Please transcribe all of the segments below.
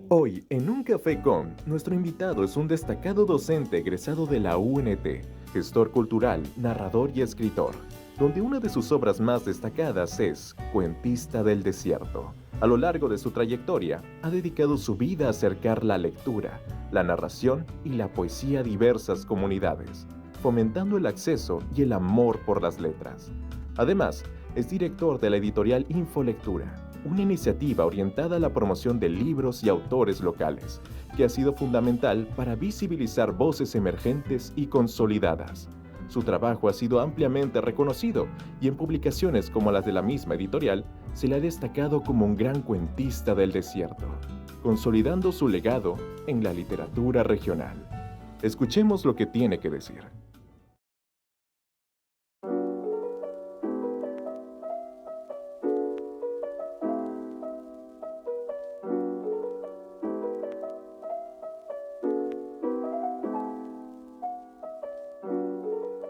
Hoy, en Un Café con, nuestro invitado es un destacado docente egresado de la UNT, gestor cultural, narrador y escritor, donde una de sus obras más destacadas es Cuentista del Desierto. A lo largo de su trayectoria, ha dedicado su vida a acercar la lectura, la narración y la poesía a diversas comunidades, fomentando el acceso y el amor por las letras. Además, es director de la editorial Infolectura, una iniciativa orientada a la promoción de libros y autores locales, que ha sido fundamental para visibilizar voces emergentes y consolidadas. Su trabajo ha sido ampliamente reconocido y en publicaciones como las de la misma editorial se le ha destacado como un gran cuentista del desierto, consolidando su legado en la literatura regional. Escuchemos lo que tiene que decir.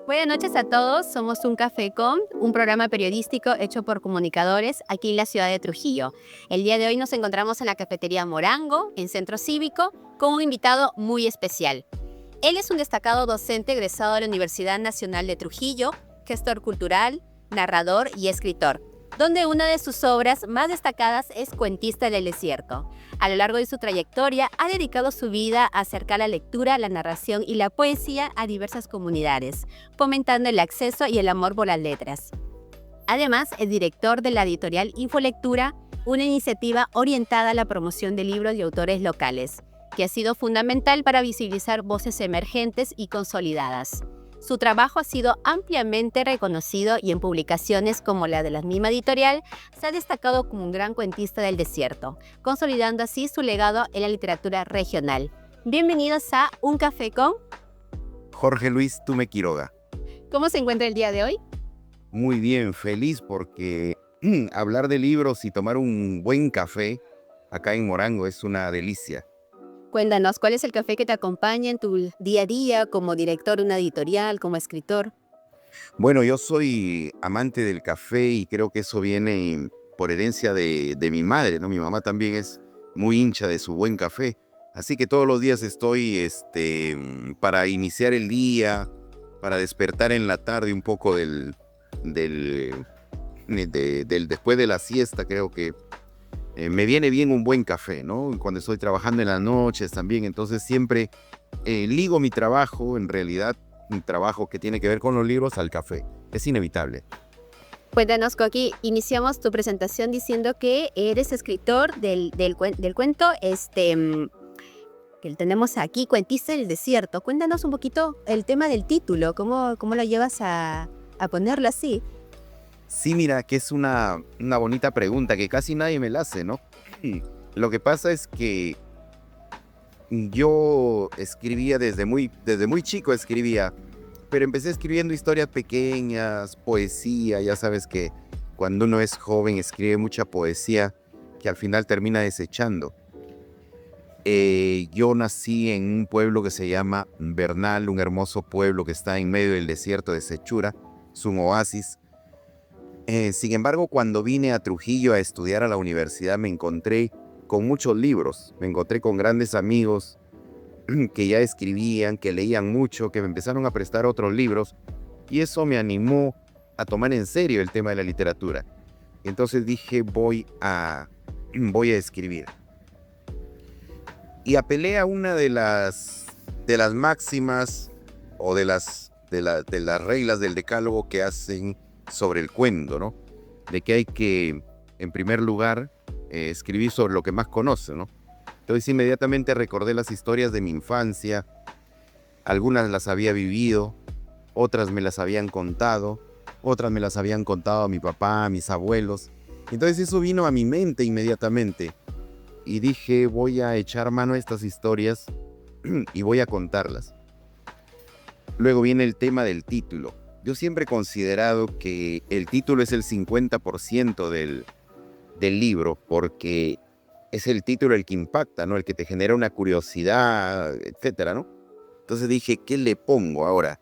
Buenas noches a todos, somos Un Café con, un programa periodístico hecho por comunicadores aquí en la ciudad de Trujillo. El día de hoy nos encontramos en la cafetería Morango, en Centro Cívico, con un invitado muy especial. Él es un destacado docente egresado de la Universidad Nacional de Trujillo, gestor cultural, narrador y escritor, donde una de sus obras más destacadas es Cuentista del Desierto. A lo largo de su trayectoria, ha dedicado su vida a acercar la lectura, la narración y la poesía a diversas comunidades, fomentando el acceso y el amor por las letras. Además, es director de la editorial Infolectura, una iniciativa orientada a la promoción de libros y autores locales, que ha sido fundamental para visibilizar voces emergentes y consolidadas. Su trabajo ha sido ampliamente reconocido y en publicaciones como la de la misma editorial se ha destacado como un gran cuentista del desierto, consolidando así su legado en la literatura regional. Bienvenidos a Un Café con. Jorge Luis Tume Quiroga. ¿Cómo se encuentra el día de hoy? Muy bien, feliz porque hablar de libros y tomar un buen café acá en Morango es una delicia. Cuéntanos, ¿cuál es el café que te acompaña en tu día a día como director de una editorial, como escritor? Bueno, yo soy amante del café y creo que eso viene por herencia de mi madre, ¿no? Mi mamá también es muy hincha de su buen café. Así que todos los días estoy para iniciar el día, para despertar en la tarde un poco del, del después de la siesta, creo que me viene bien un buen café, ¿no? Cuando estoy trabajando en las noches también, entonces siempre ligo mi trabajo, en realidad, un trabajo que tiene que ver con los libros al café. Es inevitable. Cuéntanos, Coqui, iniciamos tu presentación diciendo que eres escritor del cuento que tenemos aquí, Cuentista del Desierto. Cuéntanos un poquito el tema del título, cómo lo llevas a ponerlo así. Sí, mira, que es una bonita pregunta que casi nadie me la hace, ¿no? Lo que pasa es que yo escribía desde muy chico escribía, pero empecé escribiendo historias pequeñas, poesía, ya sabes que cuando uno es joven escribe mucha poesía que al final termina desechando. Yo nací en un pueblo que se llama Bernal, un hermoso pueblo que está en medio del desierto de Sechura, es un oasis. Sin embargo, cuando vine a Trujillo a estudiar a la universidad me encontré con muchos libros, me encontré con grandes amigos que ya escribían, que leían mucho, que me empezaron a prestar otros libros y eso me animó a tomar en serio el tema de la literatura. Entonces dije, voy a escribir. Y apelé a una de las máximas o de las reglas del decálogo que hacen sobre el cuento, ¿no? De que hay que, en primer lugar, escribir sobre lo que más conoce, ¿no? Entonces inmediatamente recordé las historias de mi infancia, algunas las había vivido, otras me las habían contado, otras me las habían contado a mi papá, a mis abuelos. Entonces eso vino a mi mente inmediatamente y dije, voy a echar mano a estas historias y voy a contarlas. Luego viene el tema del título. Yo siempre he considerado que el título es el 50% del libro porque es el título el que impacta, ¿no? El que te genera una curiosidad, etcétera, ¿no? Entonces dije, ¿qué le pongo ahora?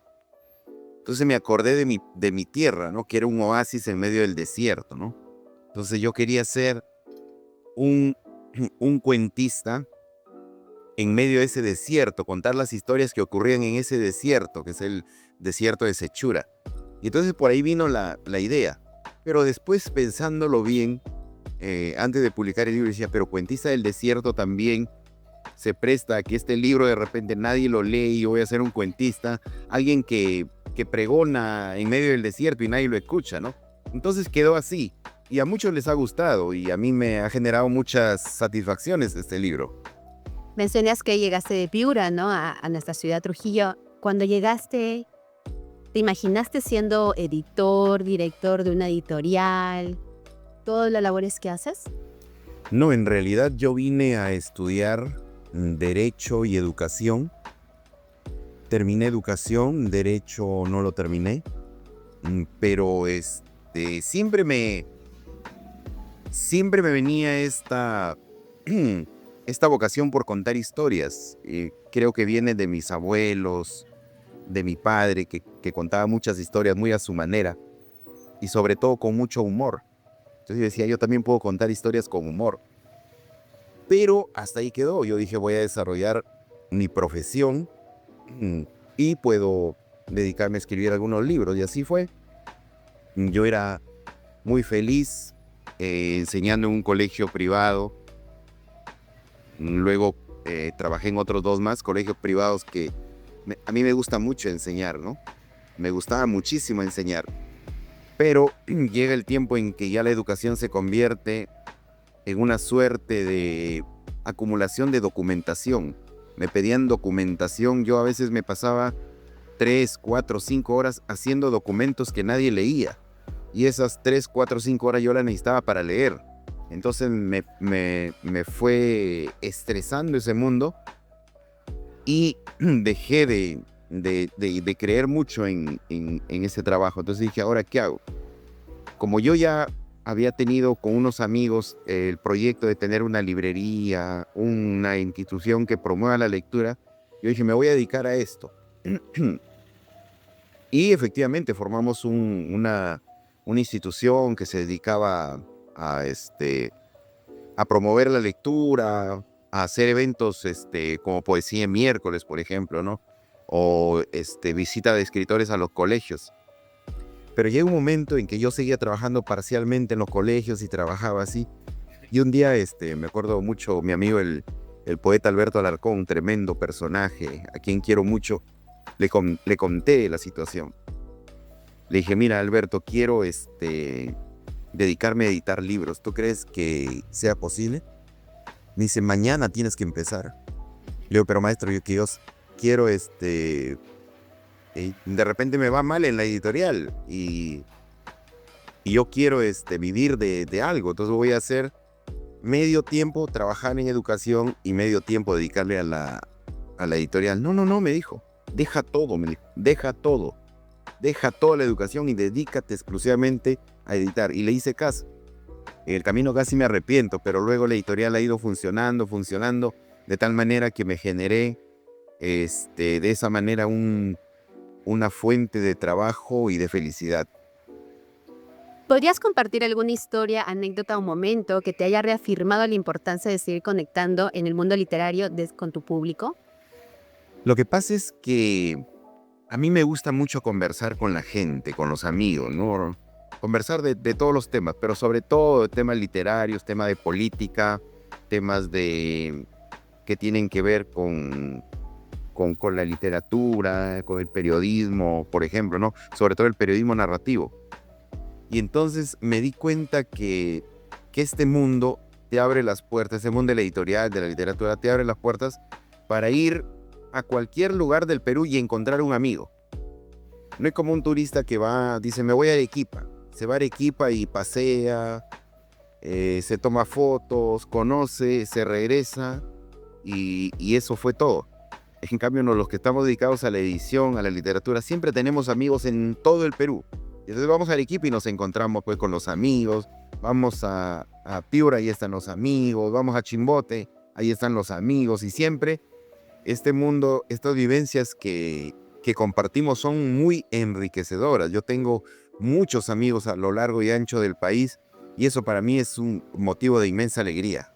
Entonces me acordé de mi tierra, ¿no? Que era un oasis en medio del desierto, ¿no? Entonces yo quería hacer un un cuentista en medio de ese desierto, contar las historias que ocurrían en ese desierto, que es el desierto de Sechura. Y entonces por ahí vino la idea. Pero después, pensándolo bien, antes de publicar el libro, decía, pero cuentista del desierto también se presta a que este libro de repente nadie lo lee y yo voy a ser un cuentista, alguien que pregona en medio del desierto y nadie lo escucha, ¿no? Entonces quedó así. Y a muchos les ha gustado y a mí me ha generado muchas satisfacciones este libro. Mencionas que llegaste de Piura, ¿no? A nuestra ciudad Trujillo. Cuando llegaste, ¿te imaginaste siendo editor, director de una editorial? ¿Todas las labores que haces? No, en realidad yo vine a estudiar Derecho y Educación. Terminé Educación, Derecho no lo terminé, pero siempre me venía esta vocación por contar historias. Creo que viene de mis abuelos, de mi padre, que contaba muchas historias muy a su manera y sobre todo con mucho humor. Entonces yo decía, yo también puedo contar historias con humor. Pero hasta ahí quedó. Yo dije, voy a desarrollar mi profesión y puedo dedicarme a escribir algunos libros. Y así fue. Yo era muy feliz enseñando en un colegio privado. Luego trabajé en otros 2 más, colegios privados que a mí me gusta mucho enseñar, ¿no? Me gustaba muchísimo enseñar. Pero llega el tiempo en que ya la educación se convierte en una suerte de acumulación de documentación. Me pedían documentación, yo a veces me pasaba 3, 4, 5 horas haciendo documentos que nadie leía. Y esas 3, 4, 5 horas yo las necesitaba para leer. Entonces me fue estresando ese mundo y dejé de creer mucho en ese trabajo. Entonces dije, ¿ahora qué hago? Como yo ya había tenido con unos amigos el proyecto de tener una librería, una institución que promueva la lectura, yo dije, me voy a dedicar a esto. Y efectivamente formamos una institución que se dedicaba a promover la lectura, a hacer eventos como Poesía en Miércoles, por ejemplo, ¿no? O visita de escritores a los colegios. Pero llega un momento en que yo seguía trabajando parcialmente en los colegios y trabajaba así. Y un día, me acuerdo mucho, mi amigo el poeta Alberto Alarcón, un tremendo personaje, a quien quiero mucho, le conté la situación. Le dije, mira, Alberto, quiero dedicarme a editar libros. ¿Tú crees que sea posible? Me dice, mañana tienes que empezar. Le digo, pero maestro, yo quiero de repente me va mal en la editorial y yo quiero vivir de algo. Entonces voy a hacer medio tiempo trabajar en educación y medio tiempo dedicarle a la editorial. No, me dijo, deja todo, deja toda la educación y dedícate exclusivamente a editar. Y le hice caso. En el camino casi me arrepiento, pero luego la editorial ha ido funcionando, de tal manera que me generé de esa manera una fuente de trabajo y de felicidad. ¿Podrías compartir alguna historia, anécdota o momento que te haya reafirmado la importancia de seguir conectando en el mundo literario con tu público? Lo que pasa es que a mí me gusta mucho conversar con la gente, con los amigos, ¿no? Conversar de todos los temas, pero sobre todo temas literarios, temas de política, temas que tienen que ver con la literatura, con el periodismo, por ejemplo, ¿no? Sobre todo el periodismo narrativo. Y entonces me di cuenta que este mundo te abre las puertas, ese mundo de la editorial, de la literatura, te abre las puertas para ir a cualquier lugar del Perú y encontrar un amigo. No es como un turista que dice, me voy a Arequipa. Se va a Arequipa y pasea, se toma fotos, conoce, se regresa y eso fue todo. En cambio, los que estamos dedicados a la edición, a la literatura, siempre tenemos amigos en todo el Perú. Entonces vamos a Arequipa y nos encontramos pues con los amigos, vamos a Piura, ahí están los amigos, vamos a Chimbote, ahí están los amigos, y siempre este mundo, estas vivencias que compartimos son muy enriquecedoras. Yo tengo muchos amigos a lo largo y ancho del país y eso para mí es un motivo de inmensa alegría.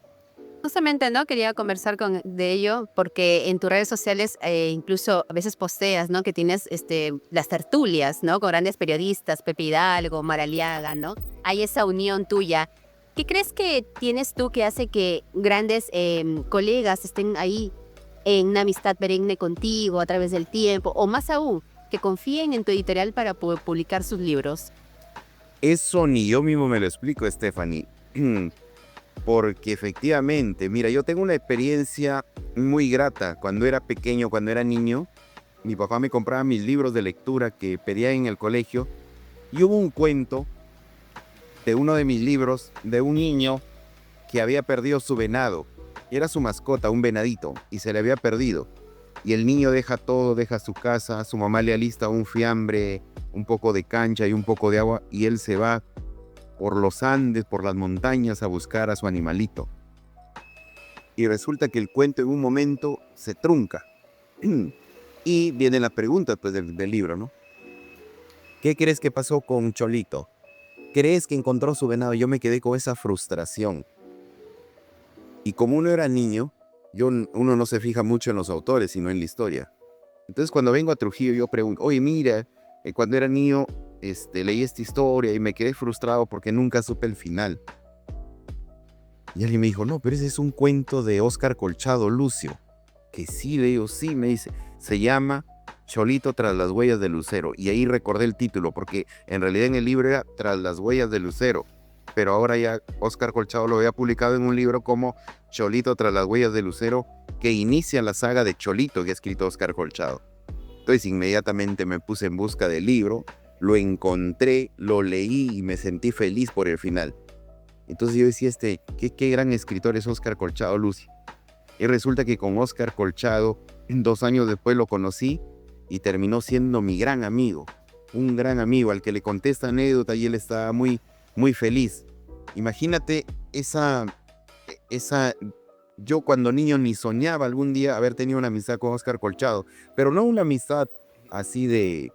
Justamente, ¿no? Quería conversar de ello porque en tus redes sociales incluso a veces posteas, ¿no? Que tienes las tertulias, ¿no? Con grandes periodistas, Pepe Hidalgo, Mara Aliaga, ¿no? Hay esa unión tuya. ¿Qué crees que tienes tú que hace que grandes colegas estén ahí en una amistad perenne contigo a través del tiempo? O más aún, que confíen en tu editorial para publicar sus libros. Eso ni yo mismo me lo explico, Stephanie. Porque efectivamente, mira, yo tengo una experiencia muy grata. Cuando era pequeño, cuando era niño, mi papá me compraba mis libros de lectura que pedía en el colegio. Y hubo un cuento de uno de mis libros de un niño que había perdido su venado. Era su mascota, un venadito, y se le había perdido. Y el niño deja todo, deja su casa, su mamá le alista un fiambre, un poco de cancha y un poco de agua, y él se va por los Andes, por las montañas a buscar a su animalito. Y resulta que el cuento en un momento se trunca. Y viene la pregunta pues, del libro, ¿no? ¿Qué crees que pasó con Cholito? ¿Crees que encontró su venado? Yo me quedé con esa frustración. Y como uno era niño, uno no se fija mucho en los autores, sino en la historia. Entonces cuando vengo a Trujillo yo pregunto, oye mira, cuando era niño leí esta historia y me quedé frustrado porque nunca supe el final. Y alguien me dijo, no, pero ese es un cuento de Óscar Colchado Lucio. Que sí, le digo, sí, me dice, se llama Cholito tras las huellas de Lucero. Y ahí recordé el título, porque en realidad en el libro era Tras las huellas de Lucero. Pero ahora ya Óscar Colchado lo había publicado en un libro como Cholito tras las huellas de Lucero, que inicia la saga de Cholito que ha escrito Óscar Colchado. Entonces inmediatamente me puse en busca del libro, lo encontré, lo leí y me sentí feliz por el final. Entonces yo decía, qué gran escritor es Óscar Colchado Lucio. Y resulta que con Óscar Colchado, 2 años después lo conocí y terminó siendo mi gran amigo. Un gran amigo al que le conté esta anécdota y él estaba muy, muy feliz. Imagínate yo cuando niño ni soñaba algún día haber tenido una amistad con Óscar Colchado, pero no una amistad así de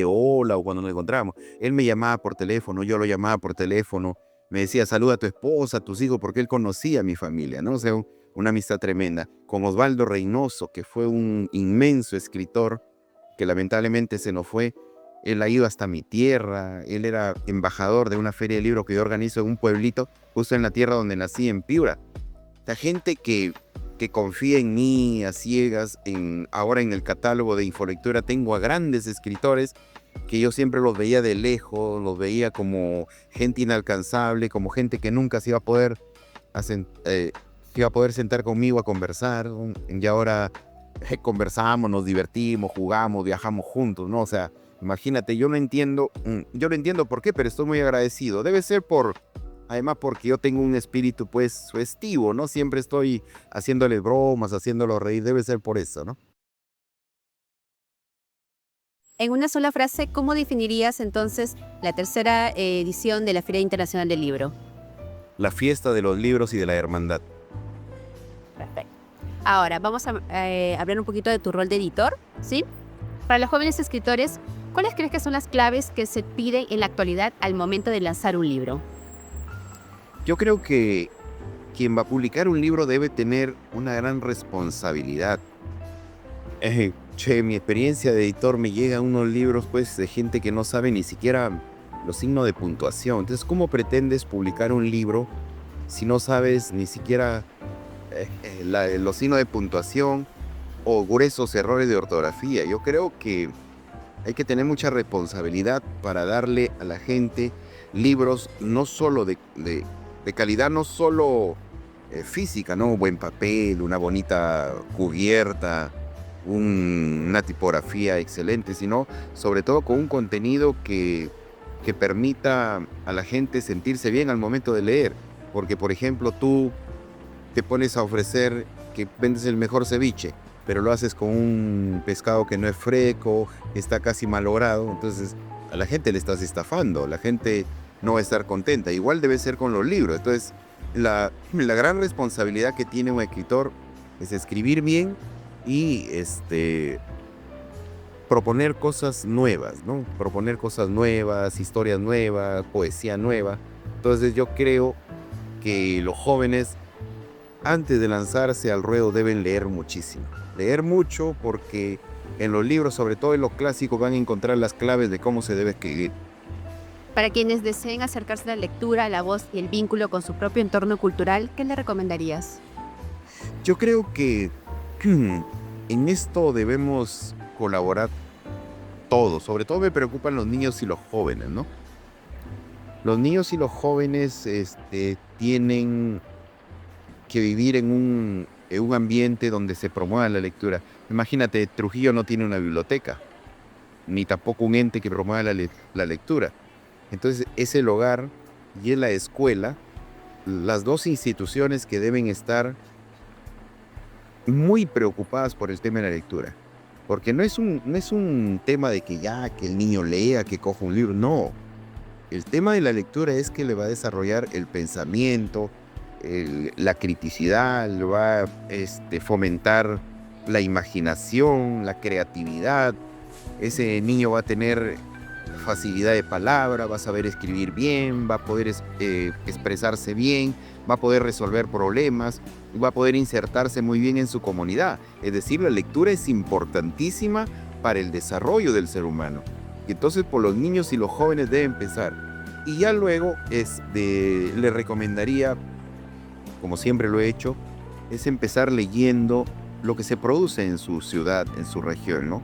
hola o cuando nos encontrábamos. Él me llamaba por teléfono, yo lo llamaba por teléfono, me decía saluda a tu esposa, a tus hijos, porque él conocía a mi familia, ¿no? O sea, una amistad tremenda. Con Osvaldo Reynoso, que fue un inmenso escritor que lamentablemente se nos fue. Él ha ido hasta mi tierra, él era embajador de una feria de libros que yo organizo en un pueblito, justo en la tierra donde nací, en Piura. La gente que confía en mí a ciegas, ahora en el catálogo de Infolectura tengo a grandes escritores que yo siempre los veía de lejos, los veía como gente inalcanzable, como gente que nunca se iba a poder sentar conmigo a conversar, y ahora conversamos, nos divertimos, jugamos, viajamos juntos, ¿no? O sea, imagínate, yo lo entiendo por qué, pero estoy muy agradecido. Debe ser además porque yo tengo un espíritu pues festivo, ¿no? Siempre estoy haciéndole bromas, haciéndolo reír, debe ser por eso, ¿no? En una sola frase, ¿cómo definirías entonces la tercera edición de la Feria Internacional del Libro? La fiesta de los libros y de la hermandad. Perfecto. Ahora, vamos a hablar un poquito de tu rol de editor, ¿sí? Para los jóvenes escritores, ¿cuáles crees que son las claves que se piden en la actualidad al momento de lanzar un libro? Yo creo que quien va a publicar un libro debe tener una gran responsabilidad. Mi experiencia de editor me llega a unos libros pues de gente que no sabe ni siquiera los signos de puntuación. Entonces, ¿cómo pretendes publicar un libro si no sabes ni siquiera los signos de puntuación o gruesos errores de ortografía? Yo creo que hay que tener mucha responsabilidad para darle a la gente libros no solo de calidad, no solo física, ¿no? Buen papel, una bonita cubierta, una tipografía excelente, sino sobre todo con un contenido que permita a la gente sentirse bien al momento de leer. Porque, por ejemplo, tú te pones a ofrecer que vendes el mejor ceviche, pero lo haces con un pescado que no es fresco, que está casi malogrado, entonces a la gente le estás estafando, la gente no va a estar contenta. Igual debe ser con los libros. Entonces, la gran responsabilidad que tiene un escritor es escribir bien y proponer cosas nuevas, ¿no? Proponer cosas nuevas, historias nuevas, poesía nueva. Entonces yo creo que los jóvenes antes de lanzarse al ruedo deben leer muchísimo. Leer mucho porque en los libros, sobre todo en los clásicos, van a encontrar las claves de cómo se debe escribir. Para quienes deseen acercarse a la lectura, a la voz y el vínculo con su propio entorno cultural, ¿qué le recomendarías? Yo creo que en esto debemos colaborar todos. Sobre todo me preocupan los niños y los jóvenes, ¿no? Los niños y los jóvenes tienen que vivir en un ambiente donde se promueva la lectura. Imagínate, Trujillo no tiene una biblioteca, ni tampoco un ente que promueva la lectura. Entonces es el hogar y es la escuela, las dos instituciones que deben estar muy preocupadas por el tema de la lectura. Porque no es un tema de que el niño lea, que coja un libro, no. El tema de la lectura es que le va a desarrollar el pensamiento, la criticidad, le va a fomentar la imaginación, la creatividad. Ese niño va a tener facilidad de palabra, va a saber escribir bien, va a poder expresarse bien, va a poder resolver problemas, va a poder insertarse muy bien en su comunidad. Es decir, la lectura es importantísima para el desarrollo del ser humano. Y entonces por los niños y los jóvenes debe empezar. Y ya luego le recomendaría, como siempre lo he hecho, es empezar leyendo lo que se produce en su ciudad, en su región, ¿no?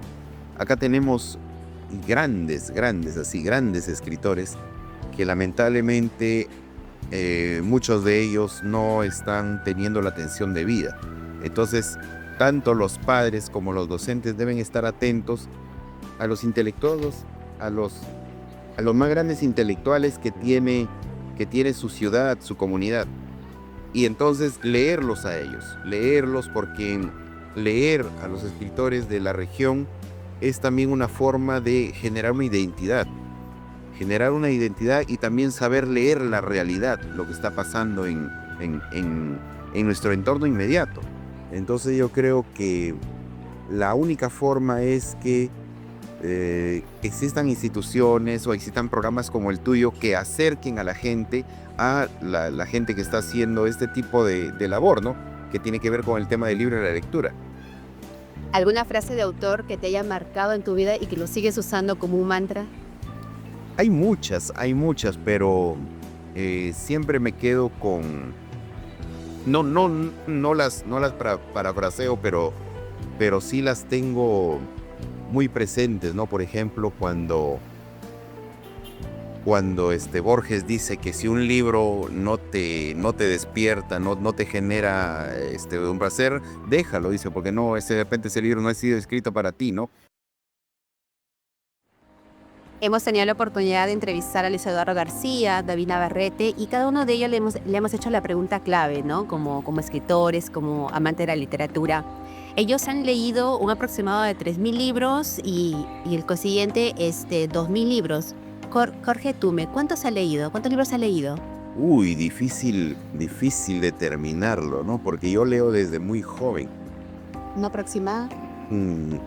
Acá tenemos grandes escritores que lamentablemente muchos de ellos no están teniendo la atención debida. Entonces, tanto los padres como los docentes deben estar atentos a los intelectuales, a los más grandes intelectuales que tiene su ciudad, su comunidad. Y entonces leerlos a ellos, leerlos porque leer a los escritores de la región es también una forma de generar una identidad y también saber leer la realidad, lo que está pasando en nuestro entorno inmediato. Entonces yo creo que la única forma es que existan instituciones o existan programas como el tuyo que acerquen a la gente que está haciendo este tipo de labor, ¿no? Que tiene que ver con el tema del libro y la lectura. ¿Alguna frase de autor que te haya marcado en tu vida y que lo sigues usando como un mantra? Hay muchas, pero siempre me quedo con... No las parafraseo, pero sí las tengo muy presentes, ¿no? Por ejemplo, cuando Borges dice que si un libro no te despierta, no te genera un placer, déjalo, dice, porque de repente ese libro no ha sido escrito para ti, ¿no? Hemos tenido la oportunidad de entrevistar a Luis Eduardo García, David Navarrete, y cada uno de ellos le hemos hecho la pregunta clave, ¿no? Como escritores, como amantes de la literatura. Ellos han leído un aproximado de 3.000 libros y el consiguiente 2.000 libros. Jorge Tume, ¿cuántos libros ha leído? Uy, difícil determinarlo, ¿no? Porque yo leo desde muy joven. ¿No aproximado?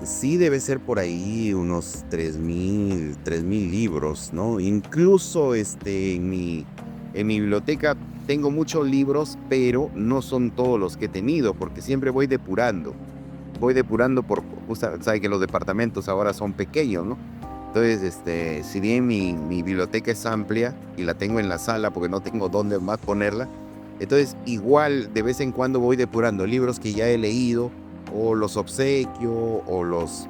Sí, debe ser por ahí unos 3.000 libros, ¿no? Incluso en mi biblioteca tengo muchos libros, pero no son todos los que he tenido, porque siempre voy depurando. Sabe que los departamentos ahora son pequeños, ¿no? Entonces, si bien mi biblioteca es amplia y la tengo en la sala porque no tengo dónde más ponerla, entonces igual de vez en cuando voy depurando libros que ya he leído, o los obsequio, o los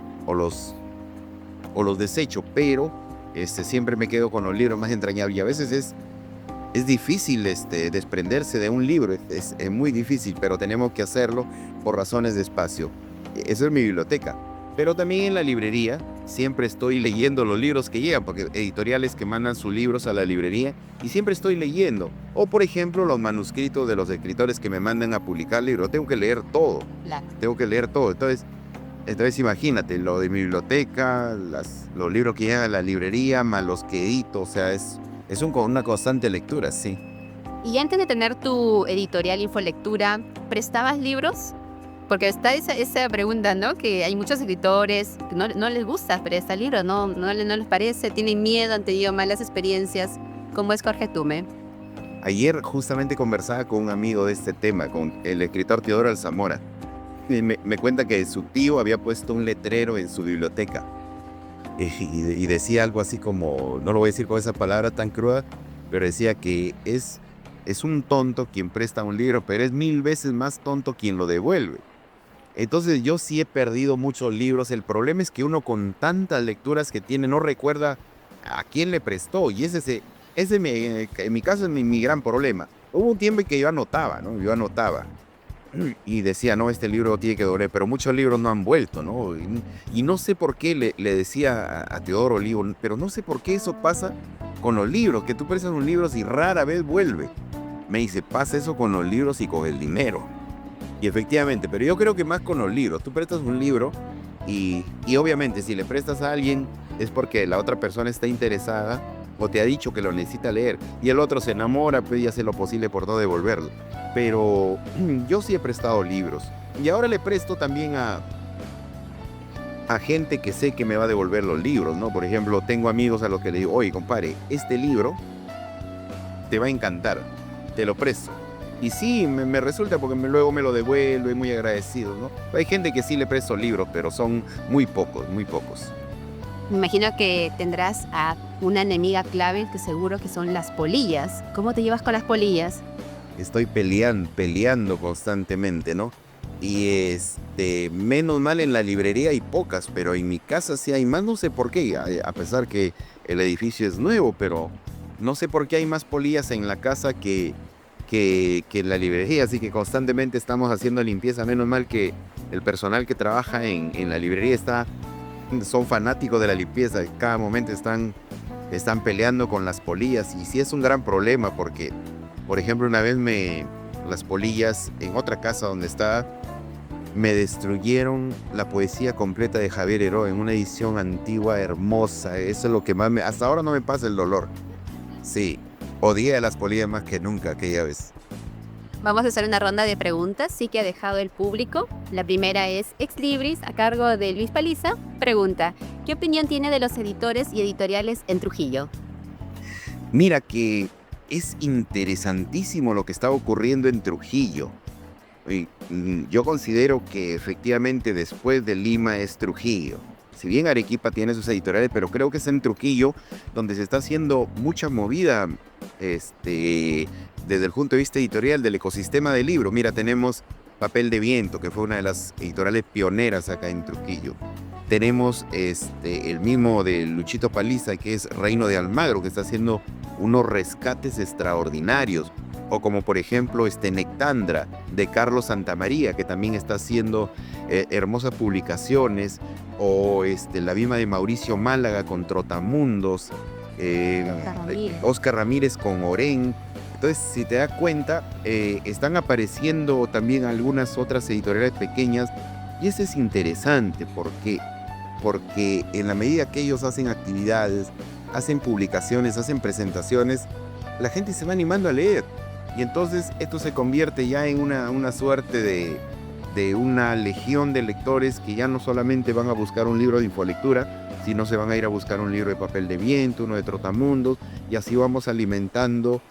desecho, pero siempre me quedo con los libros más entrañables. Y a veces es difícil desprenderse de un libro, es muy difícil, pero tenemos que hacerlo por razones de espacio. Eso es mi biblioteca. Pero también en la librería siempre estoy leyendo los libros que llegan, porque editoriales que mandan sus libros a la librería y siempre estoy leyendo. O por ejemplo los manuscritos de los escritores que me mandan a publicar libros. Tengo que leer todo. Tengo que leer todo. Entonces imagínate, lo de mi biblioteca, los libros que llegan a la librería, más los que edito. O sea, es una constante lectura, sí. Y antes de tener tu editorial Infolectura, ¿prestabas libros? Porque está esa pregunta, ¿no? Que hay muchos escritores que no les gusta prestar libros, no les parece, tienen miedo, han tenido malas experiencias. ¿Cómo es Jorge Tume? Ayer justamente conversaba con un amigo de este tema, con el escritor Teodoro Alzamora. Y me cuenta que su tío había puesto un letrero en su biblioteca. Y decía algo así como, no lo voy a decir con esa palabra tan cruda, pero decía que es un tonto quien presta un libro, pero es 1000 veces más tonto quien lo devuelve. Entonces yo sí he perdido muchos libros. El problema es que uno con tantas lecturas que tiene no recuerda a quién le prestó. Y en mi caso es mi gran problema. Hubo un tiempo en que yo anotaba, ¿no? Yo anotaba y decía, no, este libro tiene que doler, pero muchos libros no han vuelto, ¿no? Y no sé por qué le decía a Teodoro Olivo, pero no sé por qué eso pasa con los libros, que tú prestas un libro y rara vez vuelve. Me dice, pasa eso con los libros y con el dinero. Y efectivamente, pero yo creo que más con los libros. Tú prestas un libro y obviamente si le prestas a alguien es porque la otra persona está interesada o te ha dicho que lo necesita leer. Y el otro se enamora, pues, y hace lo posible por no devolverlo. Pero yo sí he prestado libros. Y ahora le presto también a gente que sé que me va a devolver los libros, ¿no? Por ejemplo, tengo amigos a los que le digo, oye, compadre, este libro te va a encantar, te lo presto. Y sí, me resulta porque luego me lo devuelve, muy agradecido, ¿no? Hay gente que sí le presto libros, pero son muy pocos, muy pocos. Me imagino que tendrás a una enemiga clave que seguro que son las polillas. ¿Cómo te llevas con las polillas? Estoy peleando constantemente, ¿no? Y menos mal en la librería hay pocas, pero en mi casa sí hay más, no sé por qué, a pesar que el edificio es nuevo, pero no sé por qué hay más polillas en la casa que en la librería, así que constantemente estamos haciendo limpieza. Menos mal que el personal que trabaja en la librería son fanáticos de la limpieza, cada momento están peleando con las polillas, y sí es un gran problema porque, por ejemplo, una vez las polillas en otra casa donde estaba me destruyeron la poesía completa de Javier Heró en una edición antigua hermosa. Eso es lo que más hasta ahora no me pasa el dolor. Sí, odié a las polillas más que nunca aquella vez. Vamos a hacer una ronda de preguntas, sí, que ha dejado el público. La primera es Ex Libris, a cargo de Luis Paliza. Pregunta, ¿qué opinión tiene de los editores y editoriales en Trujillo? Mira que es interesantísimo lo que está ocurriendo en Trujillo. Yo considero que efectivamente después de Lima es Trujillo. Si bien Arequipa tiene sus editoriales, pero creo que es en Trujillo donde se está haciendo mucha movida desde el punto de vista editorial del ecosistema del libro. Mira, tenemos Papel de Viento, que fue una de las editoriales pioneras acá en Trujillo. Tenemos el mismo de Luchito Paliza, que es Reino de Almagro, que está haciendo unos rescates extraordinarios. O como por ejemplo Nectandra, de Carlos Santamaría, que también está haciendo hermosas publicaciones. O la misma de Mauricio Málaga con Trotamundos. Oscar Ramírez con Orén. Entonces, si te das cuenta, están apareciendo también algunas otras editoriales pequeñas, y eso es interesante. Porque en la medida que ellos hacen actividades, hacen publicaciones, hacen presentaciones, la gente se va animando a leer. Y entonces esto se convierte ya en una suerte de una legión de lectores que ya no solamente van a buscar un libro de infolectura, sino se van a ir a buscar un libro de Papel de Viento, uno de Trotamundos, y así vamos alimentando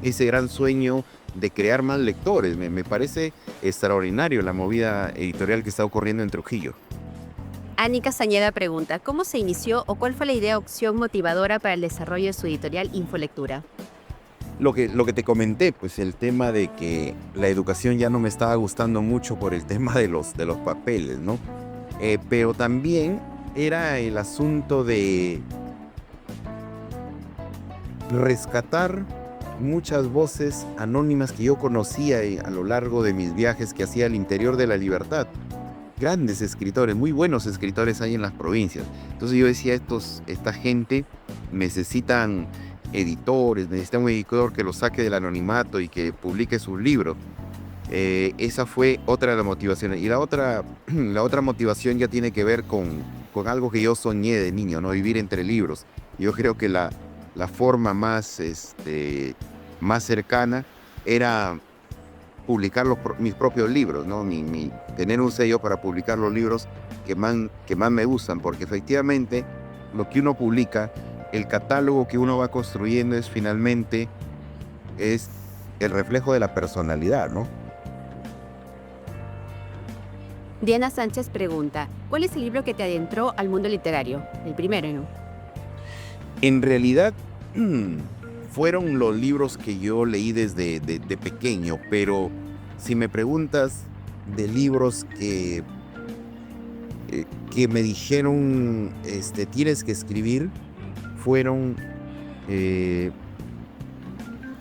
ese gran sueño de crear más lectores. Me parece extraordinario la movida editorial que está ocurriendo en Trujillo. Ani Castañeda pregunta, ¿cómo se inició o cuál fue la idea o opción motivadora para el desarrollo de su editorial Infolectura? Lo que te comenté, pues el tema de que la educación ya no me estaba gustando mucho por el tema de los papeles, ¿no? Pero también era el asunto de rescatar muchas voces anónimas que yo conocía a lo largo de mis viajes que hacía al interior de la libertad. Grandes escritores, muy buenos escritores hay en las provincias. Entonces yo decía, esta gente necesitan editores, necesita un editor que los saque del anonimato y que publique sus libros. Esa fue otra de las motivaciones. Y la otra motivación ya tiene que ver con algo que yo soñé de niño, ¿no? Vivir entre libros. Yo creo que la forma más cercana era publicar mis propios libros, ¿no? Tener un sello para publicar los libros que más me gustan, porque efectivamente lo que uno publica, el catálogo que uno va construyendo es finalmente es el reflejo de la personalidad, ¿no? Diana Sánchez pregunta, ¿cuál es el libro que te adentró al mundo literario? El primero, ¿no? En realidad, fueron los libros que yo leí desde de pequeño, pero si me preguntas de libros que me dijeron, tienes que escribir, fueron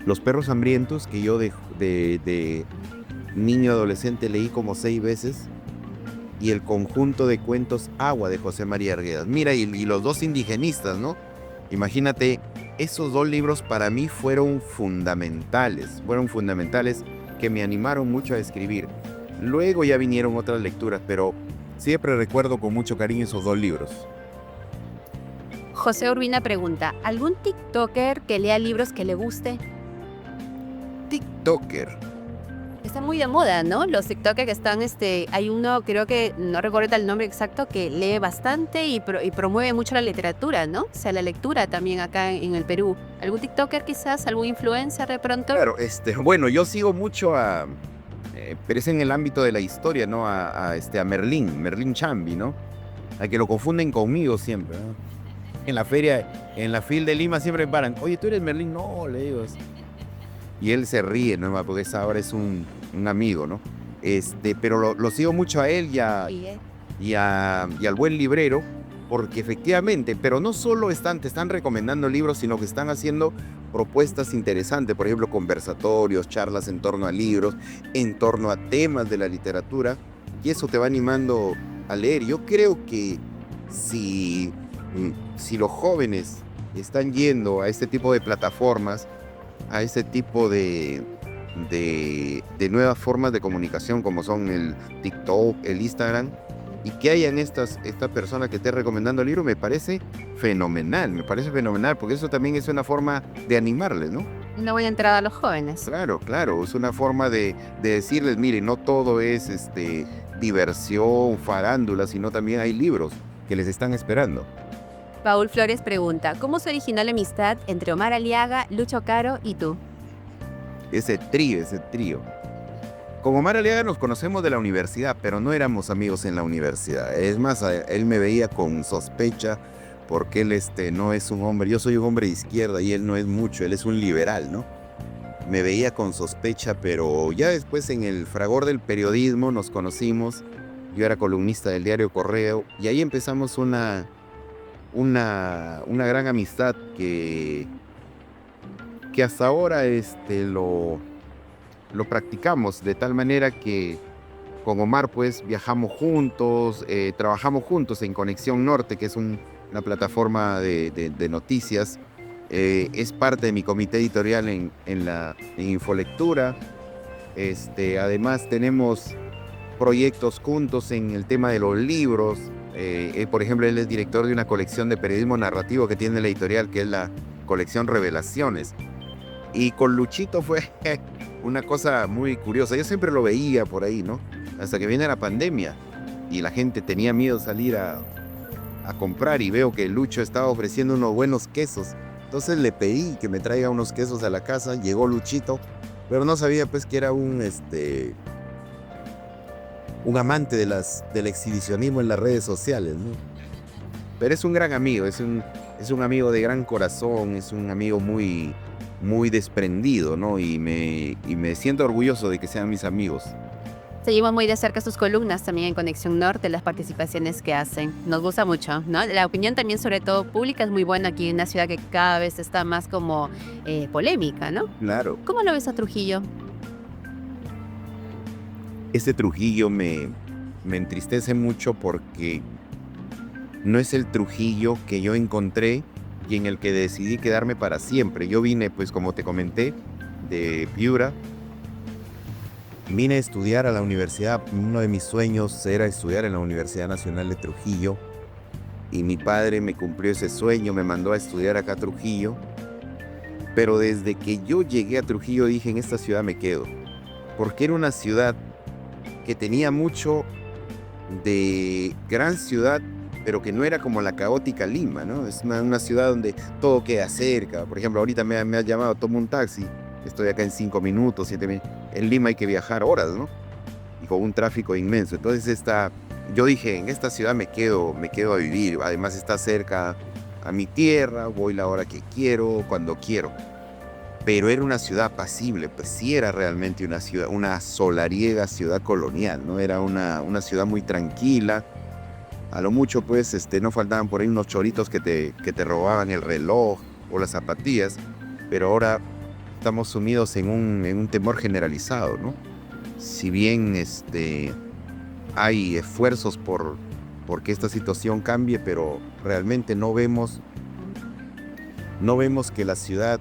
Los perros hambrientos, que yo de niño adolescente leí como 6 veces, y el conjunto de cuentos Agua de José María Arguedas. Mira, y los dos indigenistas, ¿no? Imagínate, esos 2 libros para mí fueron fundamentales que me animaron mucho a escribir. Luego ya vinieron otras lecturas, pero siempre recuerdo con mucho cariño esos 2 libros. José Urbina pregunta, ¿algún TikToker que lea libros que le guste? TikToker. Está muy de moda, ¿no? Los TikTokers que están, hay uno, creo que, no recuerdo el nombre exacto, que lee bastante y promueve mucho la literatura, ¿no? O sea, la lectura también acá en el Perú. ¿Algún TikToker quizás? ¿Algún influencer de pronto? Claro, bueno, yo sigo mucho pero es en el ámbito de la historia, ¿no? A Merlín Chambi, ¿no? A que lo confunden conmigo siempre, ¿no? En la feria, en la FIL de Lima siempre me paran, oye, ¿tú eres Merlín? No, le digo. Y él se ríe, ¿no? Porque ahora es un amigo, ¿no? Pero lo sigo mucho a él y al buen librero, porque efectivamente, pero no solo te están recomendando libros, sino que están haciendo propuestas interesantes, por ejemplo, conversatorios, charlas en torno a libros, en torno a temas de la literatura, y eso te va animando a leer. Yo creo que si los jóvenes están yendo a este tipo de plataformas, a este tipo de nuevas formas de comunicación como son el TikTok, el Instagram, y que hayan esta persona que esté recomendando el libro, me parece fenomenal, porque eso también es una forma de animarles, ¿no? Una buena entrada a los jóvenes. Claro, es una forma de decirles, mire, no todo es diversión, farándula, sino también hay libros que les están esperando. Paul Flores pregunta, ¿cómo se originó la amistad entre Omar Aliaga, Lucho Caro y tú? Ese trío. Con Omar Aliaga nos conocemos de la universidad, pero no éramos amigos en la universidad. Es más, él me veía con sospecha porque él no es un hombre, yo soy un hombre de izquierda y él no es mucho, él es un liberal, ¿no? Me veía con sospecha, pero ya después en el fragor del periodismo nos conocimos. Yo era columnista del diario Correo y ahí empezamos una gran amistad que hasta ahora lo practicamos, de tal manera que con Omar pues viajamos juntos, trabajamos juntos en Conexión Norte, que es una plataforma de noticias. Es parte de mi comité editorial en Infolectura. Además tenemos proyectos juntos en el tema de los libros. Por ejemplo, él es director de una colección de periodismo narrativo que tiene la editorial, que es la colección Revelaciones. Y con Luchito fue una cosa muy curiosa. Yo siempre lo veía por ahí, ¿no? Hasta que viene la pandemia y la gente tenía miedo de salir a comprar, y veo que Lucho estaba ofreciendo unos buenos quesos. Entonces le pedí que me traiga unos quesos a la casa. Llegó Luchito, pero no sabía pues que era un amante del exhibicionismo en las redes sociales, ¿no? Pero es un gran amigo, es un amigo de gran corazón, es un amigo muy, muy desprendido, ¿no? Y me siento orgulloso de que sean mis amigos. Seguimos muy de cerca sus columnas también en Conexión Norte, las participaciones que hacen. Nos gusta mucho, ¿no? La opinión también, sobre todo pública, es muy buena aquí en una ciudad que cada vez está más como polémica, ¿no? Claro. ¿Cómo lo ves a Trujillo? Este Trujillo me entristece mucho porque no es el Trujillo que yo encontré y en el que decidí quedarme para siempre. Yo vine, pues como te comenté, de Piura. Vine a estudiar a la universidad. Uno de mis sueños era estudiar en la Universidad Nacional de Trujillo. Y mi padre me cumplió ese sueño, me mandó a estudiar acá a Trujillo. Pero desde que yo llegué a Trujillo dije, en esta ciudad me quedo. Porque era una ciudad que tenía mucho de gran ciudad, pero que no era como la caótica Lima, ¿no? Es una ciudad donde todo queda cerca. Por ejemplo, ahorita me has llamado, tomo un taxi estoy acá en 5 minutos, 7 minutos. En Lima hay que viajar horas, ¿no? Y con un tráfico inmenso. Entonces yo dije, en esta ciudad me quedo a vivir. Además está cerca a mi tierra, voy la hora que quiero, cuando quiero. Pero era una ciudad apacible, pues sí era realmente una ciudad, una solariega ciudad colonial, ¿no? Era una ciudad muy tranquila. A lo mucho, pues, no faltaban por ahí unos choritos que te robaban el reloj o las zapatillas, pero ahora estamos sumidos en un temor generalizado, ¿no? Si bien hay esfuerzos por que esta situación cambie, pero realmente no vemos que la ciudad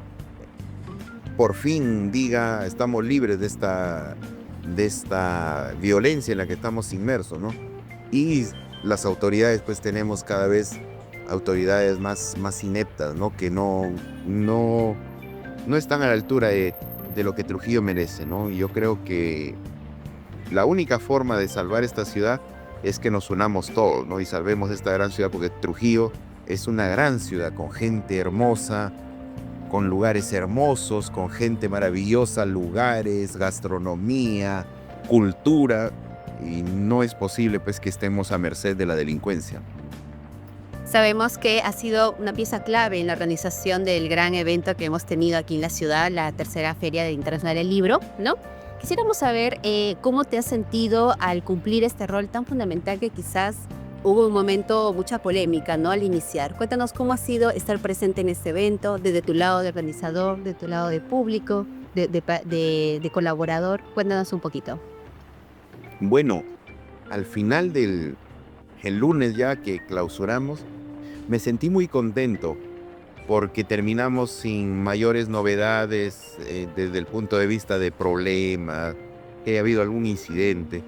por fin diga estamos libres de esta violencia en la que estamos inmersos, ¿no? Y las autoridades, pues tenemos cada vez autoridades más ineptas, ¿no? Que no están a la altura de lo que Trujillo merece, ¿no? Y yo creo que la única forma de salvar esta ciudad es que nos unamos todos, ¿no? Y salvemos esta gran ciudad, porque Trujillo es una gran ciudad con gente hermosa, con lugares hermosos, con gente maravillosa, lugares, gastronomía, cultura, y no es posible, pues, que estemos a merced de la delincuencia. Sabemos que ha sido una pieza clave en la organización del gran evento que hemos tenido aquí en la ciudad, la tercera Feria Internacional del Libro, ¿no? Quisiéramos saber cómo te has sentido al cumplir este rol tan fundamental que quizás hubo un momento, mucha polémica, ¿no? Al iniciar. Cuéntanos cómo ha sido estar presente en este evento, desde tu lado de organizador, de tu lado de público, de colaborador. Cuéntanos un poquito. Bueno, al final el lunes ya que clausuramos, me sentí muy contento porque terminamos sin mayores novedades desde el punto de vista de problemas, que haya habido algún incidente.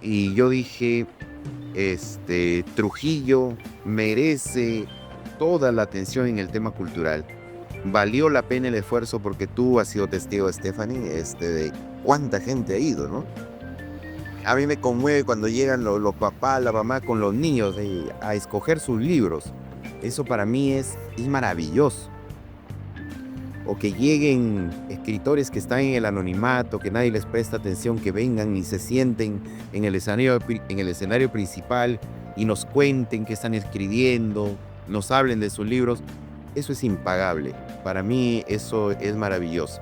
Y yo dije, Trujillo merece toda la atención en el tema cultural. Valió la pena el esfuerzo porque tú has sido testigo, Stephanie, de cuánta gente ha ido, ¿no? A mí me conmueve cuando llegan los papás, la mamá con los niños a escoger sus libros. Eso para mí es maravilloso. O que lleguen escritores que están en el anonimato, que nadie les presta atención, que vengan y se sienten en el escenario principal y nos cuenten qué están escribiendo, nos hablen de sus libros. Eso es impagable. Para mí eso es maravilloso.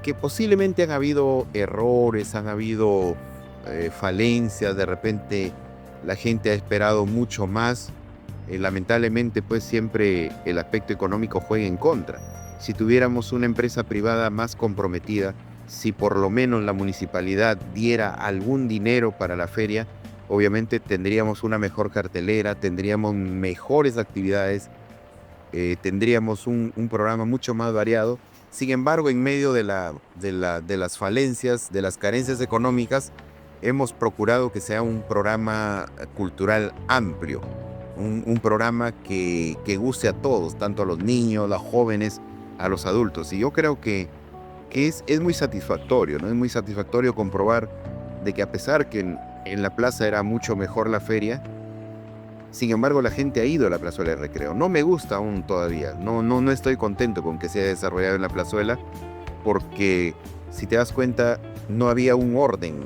Que posiblemente han habido errores, han habido falencias, de repente la gente ha esperado mucho más. Lamentablemente, pues siempre el aspecto económico juega en contra. Si tuviéramos una empresa privada más comprometida, si por lo menos la municipalidad diera algún dinero para la feria, obviamente tendríamos una mejor cartelera, tendríamos mejores actividades, tendríamos un programa mucho más variado. Sin embargo, en medio de las falencias, de las carencias económicas, hemos procurado que sea un programa cultural amplio, un programa que guste a todos, tanto a los niños, a los jóvenes, a los adultos. Y yo creo que es muy satisfactorio, ¿no? Es muy satisfactorio comprobar de que a pesar que en la plaza era mucho mejor la feria, sin embargo la gente ha ido a la plazuela de recreo. No me gusta aún todavía, no estoy contento con que se haya desarrollado en la plazuela, porque si te das cuenta no había un orden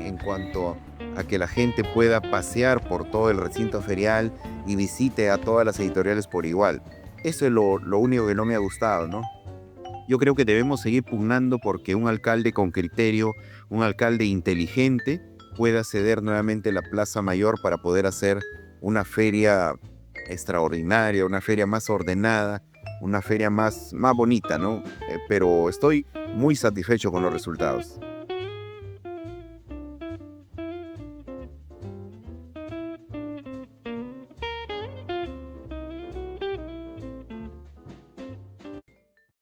en cuanto a que la gente pueda pasear por todo el recinto ferial y visite a todas las editoriales por igual. Eso es lo único que no me ha gustado, ¿no? Yo creo que debemos seguir pugnando porque un alcalde con criterio, un alcalde inteligente, pueda ceder nuevamente la Plaza Mayor para poder hacer una feria extraordinaria, una feria más ordenada, una feria más bonita, ¿no? Pero estoy muy satisfecho con los resultados.